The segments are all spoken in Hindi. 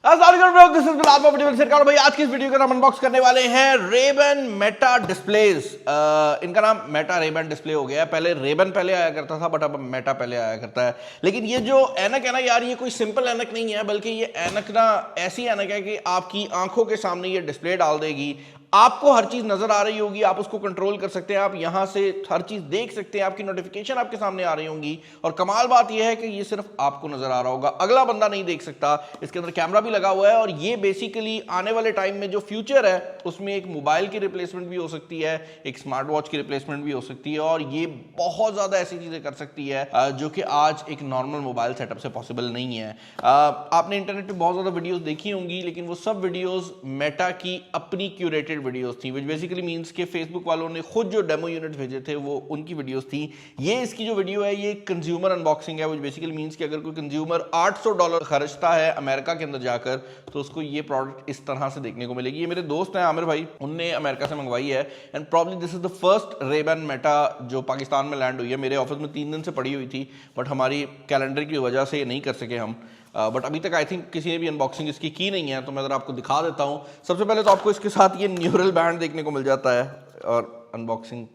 दिस इज बिलाल भाई। आज की इस वीडियो का हम अनबॉक्स करने वाले हैं रेबन मेटा डिस्प्लेज। इनका नाम मेटा रेबन डिस्प्ले हो गया है। पहले रेबन पहले आया करता था, बट अब मेटा पहले आया करता है। लेकिन ये जो ऐनक है ना यार, ये कोई सिंपल ऐनक नहीं है, बल्कि ये ऐनक ना ऐसी ऐनक है कि आपकी आंखों के सामने ये डिस्प्ले डाल देगी। आपको हर चीज नजर आ रही होगी, आप उसको कंट्रोल कर सकते हैं, आप यहां से हर चीज देख सकते हैं, आपकी नोटिफिकेशन आपके सामने आ रही होंगी। और कमाल बात यह है कि ये सिर्फ आपको नजर आ रहा होगा, अगला बंदा नहीं देख सकता। इसके अंदर कैमरा भी लगा हुआ है और ये बेसिकली आने वाले टाइम में जो फ्यूचर है उसमें एक मोबाइल की रिप्लेसमेंट भी हो सकती है, एक स्मार्ट वॉच की रिप्लेसमेंट भी हो सकती है। और ये बहुत ज्यादा ऐसी चीजें कर सकती है जो कि आज एक नॉर्मल मोबाइल सेटअप से पॉसिबल नहीं है। आपने इंटरनेट पे बहुत ज्यादा वीडियोस देखी होंगी, लेकिन वो सब वीडियोस मेटा की अपनी क्यूरेटेड वीडियोस थी, which basically means कि फेसबुक वालों ने खुद जो डेमो यूनिट भेजे थे वो उनकी वीडियोस थी। ये इसकी जो वीडियो है ये कंज्यूमर अनबॉक्सिंग है, which basically means कि अगर कोई कंज्यूमर $800 खर्चता है अमेरिका के अंदर जाकर तो उसको ये प्रोडक्ट इस तरह से देखने को मिलेगी। ये मेरे दोस्त हैं आमिर भाई, उनने अमेरिका से मंगवाई है and probably this is the first Rayban Meta जो पाकिस्तान में लैंड हुई है। मेरे ऑफिस में 3 दिन से पड़ी हुई थी, बट हमारी कैलेंडर की वजह से ये नहीं कर सके हम। बट अभी तक आई थिंक किसी ने भी अनबॉक्सिंग इसकी की नहीं है, तो मैं अगर आपको दिखा देता हूँ। सबसे पहले तो आपको इसके साथ ये न्यूरल बैंड देखने को मिल जाता है और अनबॉक्सिंग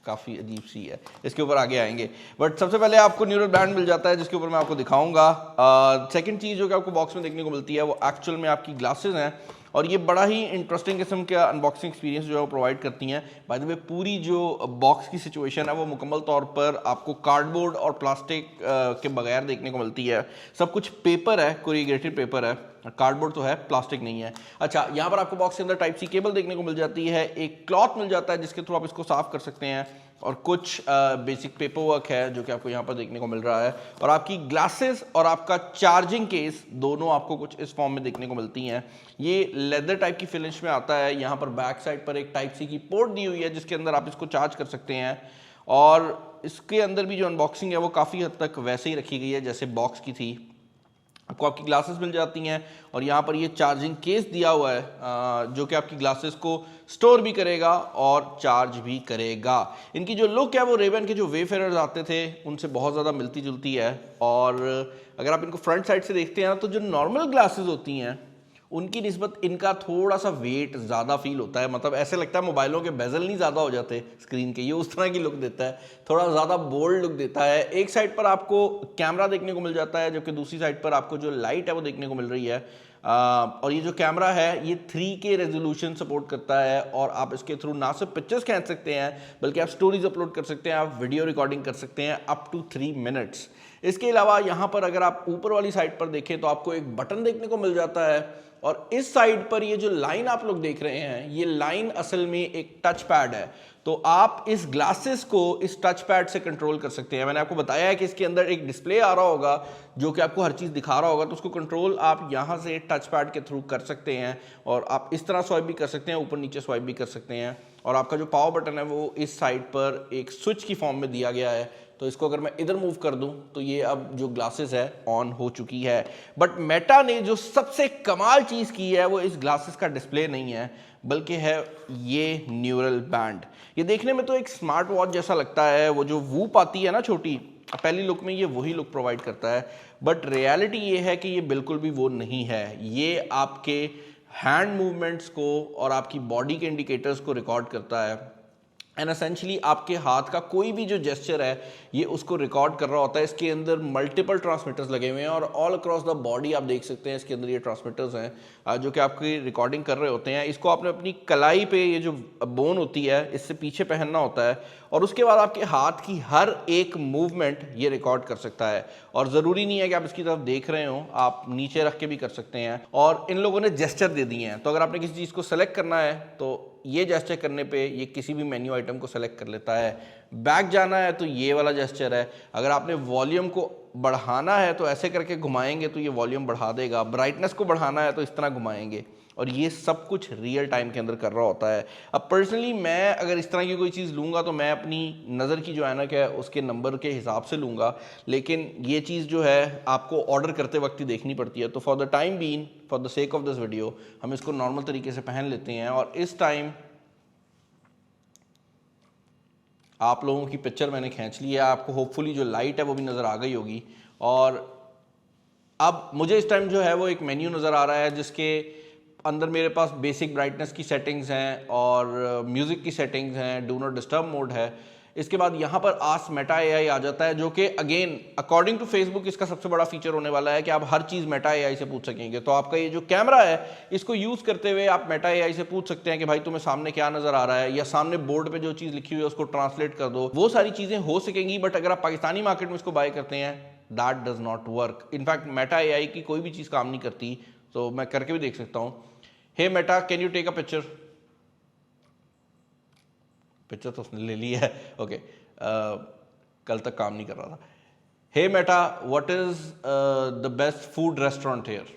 काफ़ी अजीब सी है, इसके ऊपर आगे आएंगे। बट सबसे पहले आपको न्यूरल बैंड मिल जाता है जिसके ऊपर मैं आपको दिखाऊंगा। सेकंड चीज़ जो कि आपको बॉक्स में देखने को मिलती है वो एक्चुअल में आपकी ग्लासेस हैं और ये बड़ा ही इंटरेस्टिंग किस्म का अनबॉक्सिंग एक्सपीरियंस जो है वो प्रोवाइड करती हैं। बाय द वे पूरी जो बॉक्स की सिचुएशन है वो मुकम्मल तौर पर आपको कार्डबोर्ड और प्लास्टिक के बगैर देखने को मिलती है। सब कुछ पेपर है, कोरिगेटेड पेपर है, कार्डबोर्ड तो है, प्लास्टिक नहीं है। अच्छा, यहाँ पर आपको बॉक्स के अंदर टाइप सी केबल देखने को मिल जाती है, एक क्लॉथ मिल जाता है जिसके थ्रू आप इसको साफ कर सकते हैं और कुछ बेसिक पेपर वर्क है जो कि आपको यहाँ पर देखने को मिल रहा है। और आपकी ग्लासेस और आपका चार्जिंग केस दोनों आपको कुछ इस फॉर्म में देखने को मिलती हैं। ये लेदर टाइप की फिनिश में आता है। यहाँ पर बैक साइड पर एक टाइप सी की पोर्ट दी हुई है जिसके अंदर आप इसको चार्ज कर सकते हैं। और इसके अंदर भी जो अनबॉक्सिंग है वो काफ़ी हद तक वैसे ही रखी गई है जैसे बॉक्स की थी। आपको आपकी ग्लासेस मिल जाती हैं और यहाँ पर ये चार्जिंग केस दिया हुआ है जो कि आपकी ग्लासेस को स्टोर भी करेगा और चार्ज भी करेगा। इनकी जो लुक है वो रेबन के जो वेफेयरर्स आते थे उनसे बहुत ज़्यादा मिलती जुलती है। और अगर आप इनको फ्रंट साइड से देखते हैं तो जो नॉर्मल ग्लासेस होती हैं उनकी निस्बत इनका थोड़ा सा वेट ज़्यादा फील होता है। मतलब ऐसे लगता है मोबाइलों के बेजल नहीं ज़्यादा हो जाते स्क्रीन के, ये उस तरह की लुक देता है, थोड़ा ज़्यादा बोल्ड लुक देता है। एक साइड पर आपको कैमरा देखने को मिल जाता है जबकि दूसरी साइड पर आपको जो लाइट है वो देखने को मिल रही है। और ये जो कैमरा है ये 3K रेजोल्यूशन सपोर्ट करता है और आप इसके थ्रू ना सिर्फ पिक्चर्स खींच सकते हैं बल्कि आप स्टोरीज अपलोड कर सकते हैं, आप वीडियो रिकॉर्डिंग कर सकते हैं अप टू 3 मिनट्स। इसके अलावा यहाँ पर अगर आप ऊपर वाली साइड पर देखें तो आपको एक बटन देखने को मिल जाता है और इस साइड पर ये जो लाइन आप लोग देख रहे हैं ये लाइन असल में एक टच पैड है। तो आप इस ग्लासेस को इस टच पैड से कंट्रोल कर सकते हैं। मैंने आपको बताया है कि इसके अंदर एक डिस्प्ले आ रहा होगा जो कि आपको हर चीज़ दिखा रहा होगा, तो उसको कंट्रोल आप यहाँ से टच पैड के थ्रू कर सकते हैं और आप इस तरह स्वाइप भी कर सकते हैं, ऊपर नीचे स्वाइप भी कर सकते हैं। और आपका जो पावर बटन है वो इस साइड पर एक स्विच की फॉर्म में दिया गया है, तो इसको अगर मैं इधर मूव कर दूं तो ये अब जो ग्लासेस है ऑन हो चुकी है। बट मेटा ने जो सबसे कमाल चीज़ की है वो इस ग्लासेस का डिस्प्ले नहीं है बल्कि है ये न्यूरल बैंड। ये देखने में तो एक स्मार्ट वॉच जैसा लगता है, वो जो वूप आती है ना छोटी, पहली लुक में ये वही लुक प्रोवाइड करता है। बट रियलिटी ये है कि ये बिल्कुल भी वो नहीं है। ये आपके हैंड मूवमेंट्स को और आपकी बॉडी के इंडिकेटर्स को रिकॉर्ड करता है एंड एसेंशली आपके हाथ का कोई भी जो जेस्चर है ये उसको रिकॉर्ड कर रहा होता है। इसके अंदर मल्टीपल ट्रांसमीटर्स लगे हुए हैं और ऑल अक्रॉस द बॉडी आप देख सकते हैं इसके अंदर ये ट्रांसमीटर्स हैं जो कि आपकी रिकॉर्डिंग कर रहे होते हैं। इसको आपने अपनी कलाई पे ये जो बोन होती है इससे पीछे पहनना होता है और उसके बाद आपके हाथ की हर एक मूवमेंट ये रिकॉर्ड कर सकता है। और ज़रूरी नहीं है कि आप इसकी तरफ देख रहे हो, आप नीचे रख के भी कर सकते हैं। और इन लोगों ने जेस्चर दे दिए हैं, तो अगर आपने किसी चीज़ को सेलेक्ट करना है तो ये जेस्चर करने पे ये किसी भी मेन्यू आइटम को सेलेक्ट कर लेता है। बैक जाना है तो ये वाला जेस्चर है। अगर आपने वॉल्यूम को बढ़ाना है तो ऐसे करके घुमाएंगे तो ये वॉल्यूम बढ़ा देगा, ब्राइटनेस को बढ़ाना है तो इस तरह घुमाएंगे और ये सब कुछ रियल टाइम के अंदर कर रहा होता है। अब पर्सनली मैं अगर इस तरह की कोई चीज़ लूँगा तो मैं अपनी नज़र की जो ऐनक है उसके नंबर के हिसाब से लूँगा, लेकिन ये चीज़ जो है आपको ऑर्डर करते वक्त ही देखनी पड़ती है। तो for the time being, for the sake of this video, हम इसको नॉर्मल तरीके से पहन लेते हैं और इस टाइम आप लोगों की पिक्चर मैंने खींच ली है। आपको होपफुली जो लाइट है वो भी नज़र आ गई होगी और अब मुझे इस टाइम जो है वो एक मेन्यू नज़र आ रहा है जिसके अंदर मेरे पास बेसिक ब्राइटनेस की सेटिंग्स हैं और म्यूज़िक की सेटिंग्स हैं, डू नॉट डिस्टर्ब मोड है। इसके बाद यहाँ पर आस्क मेटा एआई आ जाता है, जो कि अगेन अकॉर्डिंग टू फेसबुक इसका सबसे बड़ा फीचर होने वाला है कि आप हर चीज़ मेटा एआई से पूछ सकेंगे। तो आपका ये जो कैमरा है इसको यूज़ करते हुए आप मेटा एआई से पूछ सकते हैं कि भाई तुम्हें सामने क्या नज़र आ रहा है, या सामने बोर्ड पे जो चीज़ लिखी हुई है उसको ट्रांसलेट कर दो। वो सारी चीज़ें हो सकेंगी, बट अगर आप पाकिस्तानी मार्केट में इसको बाय करते हैं that does not work. In fact Meta AI की कोई भी चीज़ काम नहीं करती। तो मैं करके भी देख सकता हूँ, hey Meta can you take a picture. Picture तो उसने ले ली है, ओके। कल तक काम नहीं कर रहा था। Hey Meta what is the best food restaurant here.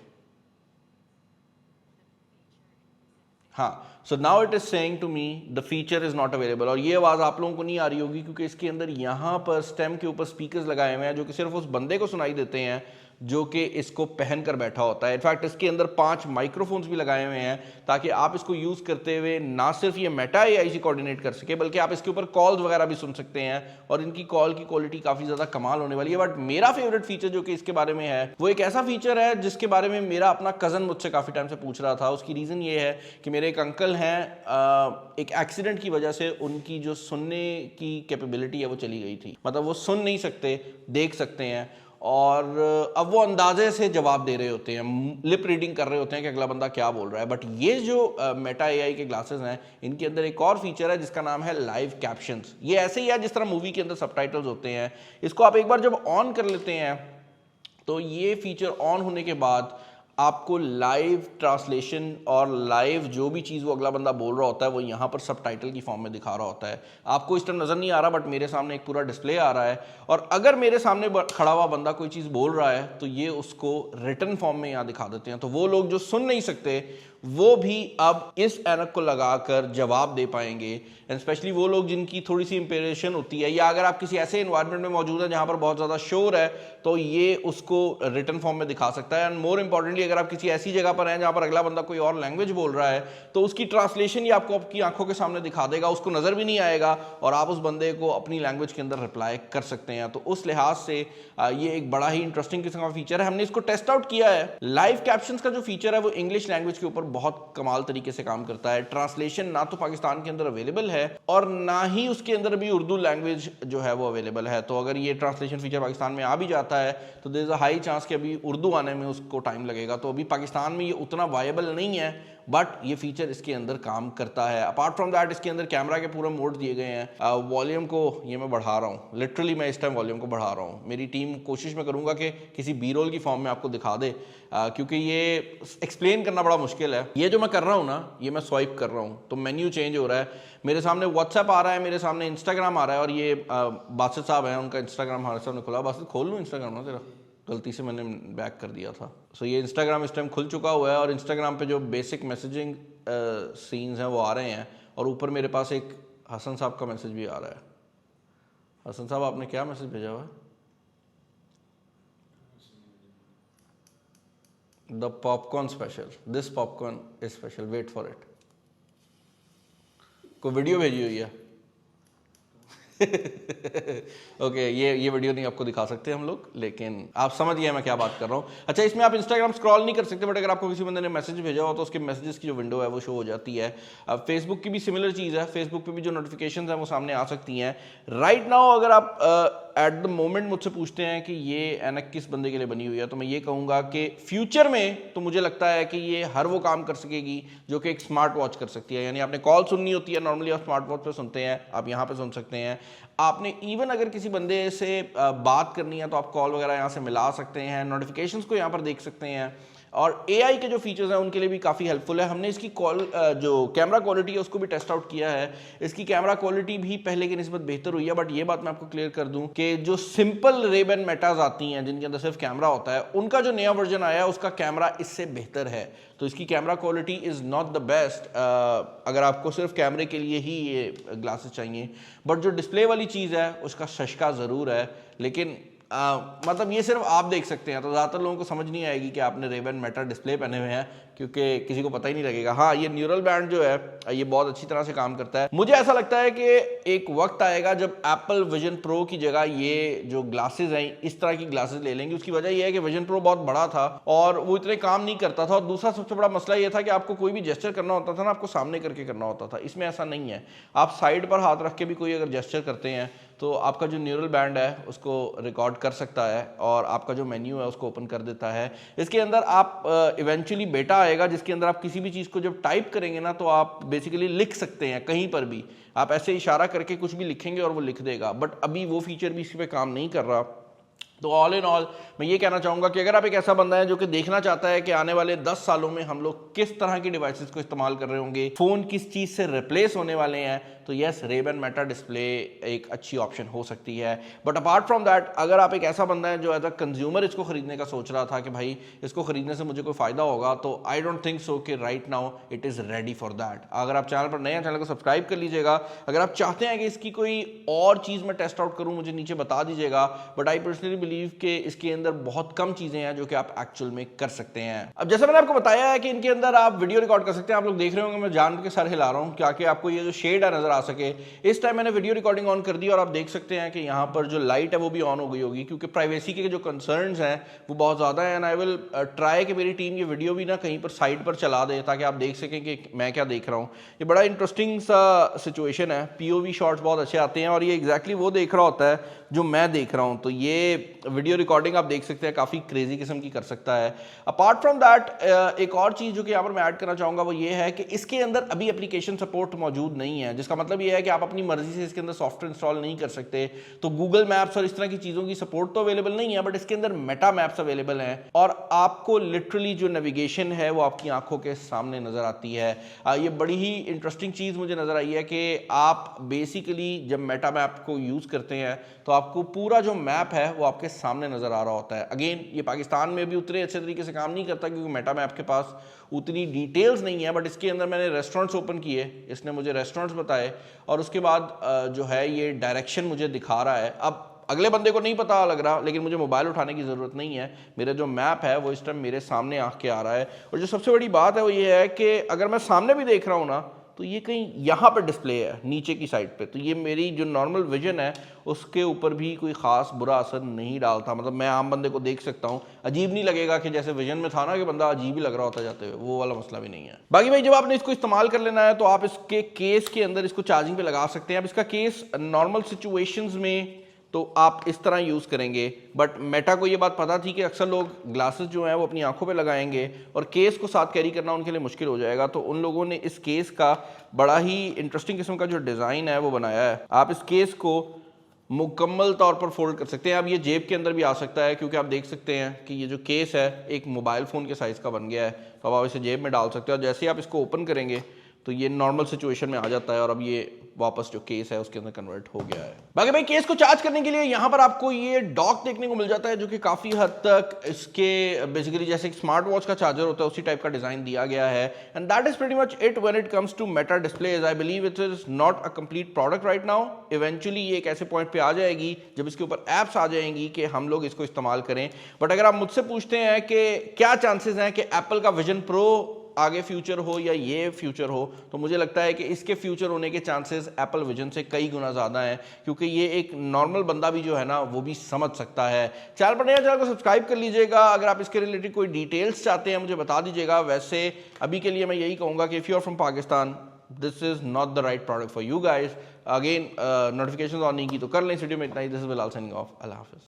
हाँ, so now it is saying to me the feature is not available. और ये आवाज़ आप लोगों को नहीं आ रही होगी क्योंकि इसके अंदर यहाँ पर स्टेम के ऊपर स्पीकर्स लगाए हुए हैं जो कि सिर्फ उस बंदे को सुनाई देते हैं जो कि इसको पहन कर बैठा होता है। इनफैक्ट इसके अंदर 5 माइक्रोफोन्स भी लगाए हुए हैं ताकि आप इसको यूज़ करते हुए ना सिर्फ ये मेटा एआई से कोऑर्डिनेट कर सके, बल्कि आप इसके ऊपर कॉल्स वगैरह भी सुन सकते हैं और इनकी कॉल की क्वालिटी काफ़ी ज़्यादा कमाल होने वाली है। बट मेरा फेवरेट फीचर जो कि इसके बारे में है वो एक ऐसा फीचर है जिसके बारे में मेरा अपना कज़न मुझसे काफ़ी टाइम से पूछ रहा था। उसकी रीज़न ये है कि मेरे एक अंकल हैं, एक एक्सीडेंट की वजह से उनकी जो सुनने की कैपेबिलिटी है वो चली गई थी। मतलब वो सुन नहीं सकते, देख सकते हैं, और अब वो अंदाजे से जवाब दे रहे होते हैं, लिप रीडिंग कर रहे होते हैं कि अगला बंदा क्या बोल रहा है। बट ये जो मेटा एआई के ग्लासेस हैं इनके अंदर एक और फीचर है जिसका नाम है लाइव कैप्शंस। ये ऐसे ही है जिस तरह मूवी के अंदर सबटाइटल्स होते हैं। इसको आप एक बार जब ऑन कर लेते हैं तो ये फीचर ऑन होने के बाद आपको लाइव ट्रांसलेशन और लाइव जो भी चीज़ वो अगला बंदा बोल रहा होता है वो यहाँ पर सबटाइटल की फॉर्म में दिखा रहा होता है। आपको इस टाइम नज़र नहीं आ रहा, बट मेरे सामने एक पूरा डिस्प्ले आ रहा है, और अगर मेरे सामने खड़ा हुआ बंदा कोई चीज़ बोल रहा है तो ये उसको रिटन फॉर्म में यहाँ दिखा देते हैं। तो वो लोग जो सुन नहीं सकते वो भी अब इस ऐनक को लगाकर जवाब दे पाएंगे। एंड स्पेशली वो लोग जिनकी थोड़ी सी इंपेरेशन होती है, या अगर आप किसी ऐसे इन्वायरमेंट में मौजूद है जहाँ पर बहुत ज़्यादा शोर है तो ये उसको रिटन फॉर्म में दिखा सकता है। एंड मोर इंपॉर्टेंटली अगर आप किसी ऐसी जगह पर हैं जहाँ पर अगला बंदा कोई और लैंग्वेज बोल रहा है तो उसकी ट्रांसलेशन ही आपको आपकी आंखों के सामने दिखा देगा, उसको नज़र भी नहीं आएगा और आप उस बंदे को अपनी लैंग्वेज के अंदर रिप्लाई कर सकते हैं। तो उस लिहाज से ये एक बड़ा ही इंटरेस्टिंग किस्म का फीचर है। हमने इसको टेस्ट आउट किया है। लाइव कैप्शंस का जो फीचर है वो इंग्लिश लैंग्वेज के ऊपर बहुत कमाल तरीके से काम करता है। ट्रांसलेशन ना तो पाकिस्तान के अंदर अवेलेबल है और ना ही उसके अंदर भी उर्दू लैंग्वेज जो है वो अवेलेबल है। तो अगर ये ट्रांसलेशन फीचर पाकिस्तान में आ भी जाता है तो there is a high chance कि अभी उर्दू आने में उसको टाइम लगेगा। तो अभी पाकिस्तान में ये उतना वायबल नहीं है, बट ये फीचर इसके अंदर काम करता है। अपार्ट फ्रॉम दैट इसके अंदर कैमरा के पूरे मोड दिए गए हैं। वॉल्यूम को ये मैं बढ़ा रहा हूँ, लिटरली मैं इस टाइम वॉल्यूम को बढ़ा रहा हूँ। मेरी टीम कोशिश में करूँगा कि किसी बी रोल की फॉर्म में आपको दिखा दे, क्योंकि ये एक्सप्लेन करना बड़ा मुश्किल है। ये जो मैं कर रहा हूँ ना, ये मैं स्वाइप कर रहा हूँ तो मेन्यू चेंज हो रहा है। मेरे सामने व्हाट्सएप आ रहा है, मेरे सामने इंस्टाग्राम आ रहा है, और ये बासित साहब हैं, उनका इंस्टाग्राम हमारे सामने खुला। बासित खोल लूँ इंस्टाग्राम ना, तेरा गलती से मैंने बैक कर दिया था। सो ये इंस्टाग्राम इस टाइम खुल चुका हुआ है और इंस्टाग्राम पे जो बेसिक मैसेजिंग सीन्स हैं वो आ रहे हैं, और ऊपर मेरे पास एक हसन साहब का मैसेज भी आ रहा है। हसन साहब आपने क्या मैसेज भेजा हुआ है? The popcorn special, this popcorn is special, wait for it. कोई वीडियो भेजी हुई है? ओके, ये वीडियो नहीं आपको दिखा सकते हम लोग, लेकिन आप समझ गए मैं क्या बात कर रहा हूँ। अच्छा, इसमें आप इंस्टाग्राम स्क्रॉल नहीं कर सकते, बट अगर आपको किसी बंदे ने मैसेज भेजा हो तो उसके मैसेजेस की जो विंडो है वो शो हो जाती है। अब फेसबुक की भी सिमिलर चीज़ है, फेसबुक पे भी जो नोटिफिकेशंस हैं वो सामने आ सकती हैं। राइट नाउ अगर आप एट द मोमेंट मुझसे पूछते हैं कि ये ऐनक किस बंदे के लिए बनी हुई है, तो मैं ये कहूँगा कि फ्यूचर में तो मुझे लगता है कि ये हर वो काम कर सकेगी जो कि एक स्मार्ट वॉच कर सकती है। यानी आपने कॉल सुननी होती है, नॉर्मली आप स्मार्ट वॉच पे सुनते हैं, आप यहाँ पे सुन सकते हैं। आपने इवन अगर किसी बंदे से बात करनी है तो आप कॉल वगैरह यहाँ से मिला सकते हैं, नोटिफिकेशंस को यहाँ पर देख सकते हैं, और एआई के जो फीचर्स हैं उनके लिए भी काफ़ी हेल्पफुल है। हमने इसकी जो कैमरा क्वालिटी है उसको भी टेस्ट आउट किया है। इसकी कैमरा क्वालिटी भी पहले की निस्बत बेहतर हुई है, बट ये बात मैं आपको क्लियर कर दूं कि जो सिंपल रेबन मेटाज आती हैं जिनके अंदर सिर्फ कैमरा होता है, उनका जो नया वर्जन आया है उसका कैमरा इससे बेहतर है। तो इसकी camera quality is not the best अगर आपको सिर्फ कैमरे के लिए ही ये ग्लासेस चाहिए, बट जो डिस्प्ले वाली चीज़ है उसका शशका ज़रूर है। लेकिन मतलब ये सिर्फ आप देख सकते हैं, तो ज़्यादातर लोगों को समझ नहीं आएगी कि आपने रेबन मेटा डिस्प्ले पहने हुए हैं, क्योंकि किसी को पता ही नहीं लगेगा। हाँ, ये न्यूरल बैंड जो है ये बहुत अच्छी तरह से काम करता है। मुझे ऐसा लगता है कि एक वक्त आएगा जब एप्पल विजन प्रो की जगह ये जो ग्लासेस हैं इस तरह की ग्लासेस ले लेंगे। उसकी वजह यह है कि विजन प्रो बहुत बड़ा था और वो इतने काम नहीं करता था, और दूसरा सबसे बड़ा मसला ये था कि आपको कोई भी जेस्चर करना होता था ना, आपको सामने करके करना होता था। इसमें ऐसा नहीं है, आप साइड पर हाथ रख के भी कोई अगर जेस्चर करते हैं तो आपका जो न्यूरल बैंड है उसको रिकॉर्ड कर सकता है और आपका जो मेन्यू है उसको ओपन कर देता है। इसके अंदर आप इवेंचुअली बेटा आएगा जिसके अंदर आप किसी भी चीज़ को जब टाइप करेंगे ना तो आप बेसिकली लिख सकते हैं, कहीं पर भी आप ऐसे इशारा करके कुछ भी लिखेंगे और वो लिख देगा। बट अभी वो फीचर भी इस पर काम नहीं कर रहा। तो ऑल इन ऑल मैं ये कहना चाहूँगा कि अगर आप एक ऐसा बंदा है जो कि देखना चाहता है कि आने वाले 10 सालों में हम लोग किस तरह की डिवाइसेस को इस्तेमाल कर रहे होंगे, फ़ोन किस चीज़ से रिप्लेस होने वाले हैं, तो यस, रेबन मेटा डिस्प्ले एक अच्छी ऑप्शन हो सकती है। बट अपार्ट फ्रॉम दैट, अगर आप एक ऐसा बंदा है जो एज अ कंज्यूमर इसको खरीदने का सोच रहा था कि भाई इसको खरीदने से मुझे कोई फ़ायदा होगा, तो आई डोंट थिंक सो कि right now it is ready for that. अगर आप चैनल पर नए हैं, चैनल को सब्सक्राइब कर लीजिएगा। अगर आप चाहते हैं कि इसकी कोई और चीज़ मैं टेस्ट आउट करूँ, मुझे नीचे बता दीजिएगा। बट आई पर्सनली बिलीव कि इसके अंदर बहुत कम चीज़ें हैं जो कि आप एक्चुअल में कर सकते हैं। अब जैसे मैंने आपको बताया है कि इनके अंदर आप वीडियो रिकॉर्ड कर सकते हैं। आप लोग देख रहे होंगे मैं जान के सर हिला रहा हूँ क्या कि आपको ये जो शेड है नजर आ सके। इस टाइम मैंने वीडियो रिकॉर्डिंग ऑन कर दी और आप देख सकते हैं कि यहाँ पर जो लाइट है वो भी ऑन हो गई होगी, क्योंकि प्राइवेसी के जो कंसर्न्स हैं वो बहुत ज़्यादा हैं। एंड आई विल ट्राई कि मेरी टीम ये वीडियो भी ना कहीं पर साइड पर चला दे ताकि आप देख सकें कि मैं क्या देख रहा हूँ। ये बड़ा इंटरेस्टिंग सा सिचुएशन है। POV शॉट्स बहुत अच्छे आते हैं और ये एग्जैक्टली वो देख रहा होता है जो मैं देख रहा हूँ। तो ये वीडियो रिकॉर्डिंग आप देख सकते हैं काफ़ी क्रेजी किस्म की कर सकता है। अपार्ट फ्रॉम दैट एक और चीज़ जो कि यहाँ पर मैं ऐड करना चाहूँगा वो ये है कि इसके अंदर अभी एप्लीकेशन सपोर्ट मौजूद नहीं है, जिसका मतलब ये है कि आप अपनी मर्जी से इसके अंदर सॉफ्टवेयर इंस्टॉल नहीं कर सकते। तो गूगल मैप्स और इस तरह की चीज़ों की सपोर्ट तो अवेलेबल नहीं है, बट इसके अंदर मेटा मैप्स अवेलेबल हैं और आपको लिटरली जो नेविगेशन है वो आपकी आंखों के सामने नज़र आती है। ये बड़ी ही इंटरेस्टिंग चीज़ मुझे नज़र आई है कि आप बेसिकली जब मेटा मैप को यूज़ करते हैं तो आपको पूरा जो मैप है वो आपके सामने नज़र आ रहा होता है। अगेन ये पाकिस्तान में भी उतने अच्छे तरीके से काम नहीं करता क्योंकि मेटा मैप के पास उतनी डिटेल्स नहीं है। बट इसके अंदर मैंने रेस्टोरेंट्स ओपन किए, इसने मुझे रेस्टोरेंट्स बताए और उसके बाद जो है ये डायरेक्शन मुझे दिखा रहा है। अब अगले बंदे को नहीं पता लग रहा, लेकिन मुझे मोबाइल उठाने की ज़रूरत नहीं है। मेरा जो मैप है वो इस टाइम मेरे सामने आँख के आ रहा है। और जो सबसे बड़ी बात है वो ये है कि अगर मैं सामने भी देख रहा हूँ ना तो ये कहीं यहाँ पर डिस्प्ले है नीचे की साइड पे, तो ये मेरी जो नॉर्मल विजन है उसके ऊपर भी कोई ख़ास बुरा असर नहीं डालता। मतलब मैं आम बंदे को देख सकता हूँ, अजीब नहीं लगेगा कि जैसे विजन में था ना कि बंदा अजीब ही लग रहा होता जाते हुए, वो वाला मसला भी नहीं है। बाकी भाई जब आपने इसको इस्तेमाल कर लेना है तो आप इसके केस के अंदर इसको चार्जिंग पे लगा सकते हैं। अब इसका केस नॉर्मल सिचुएशंस में तो आप इस तरह यूज़ करेंगे, बट मेटा को ये बात पता थी कि अक्सर लोग ग्लासेस जो हैं वो अपनी आंखों पे लगाएंगे और केस को साथ कैरी करना उनके लिए मुश्किल हो जाएगा। तो उन लोगों ने इस केस का बड़ा ही इंटरेस्टिंग किस्म का जो डिज़ाइन है वो बनाया है। आप इस केस को मुकम्मल तौर पर फोल्ड कर सकते हैं। अब ये जेब के अंदर भी आ सकता है क्योंकि आप देख सकते हैं कि ये जो केस है एक मोबाइल फ़ोन के साइज़ का बन गया है। तो अब आप इसे जेब में डाल सकते हो और जैसे ही आप इसको ओपन करेंगे तो ये नॉर्मल सिचुएशन में आ जाता है और अब ये वापस जो केस है उसके अंदर कन्वर्ट हो गया है। बाकी भाई केस को चार्ज करने के लिए यहाँ पर आपको ये डॉक देखने को मिल जाता है जो कि काफ़ी हद तक इसके बेसिकली जैसे एक स्मार्ट वॉच का चार्जर होता है उसी टाइप का डिज़ाइन दिया गया है। And that is pretty much it when it comes to Meta displays. I believe it is not a complete product right now. Eventually ये एक ऐसे पॉइंट पे आ जाएगी जब इसके ऊपर ऐप्स आ जाएंगी कि हम लोग इसको इस्तेमाल करें। बट अगर आप मुझसे पूछते हैं कि क्या चांसेस हैं कि एप्पल का विजन प्रो आगे फ्यूचर हो या ये फ्यूचर हो, तो मुझे लगता है कि इसके फ्यूचर होने के चांसेस एप्पल विजन से कई गुना ज़्यादा हैं, क्योंकि ये एक नॉर्मल बंदा भी जो है ना वो भी समझ सकता है। चैनल पर नया, चैनल को सब्सक्राइब कर लीजिएगा। अगर आप इसके रिलेटेड कोई डिटेल्स चाहते हैं मुझे बता दीजिएगा। वैसे अभी के लिए मैं यही कहूँगा कि if you are from Pakistan this is not the right product for you guys. Again notification on नहीं की तो कर लें। इस वीडियो में इतना ही। This is Bilal signing off. Allah हाफिज़।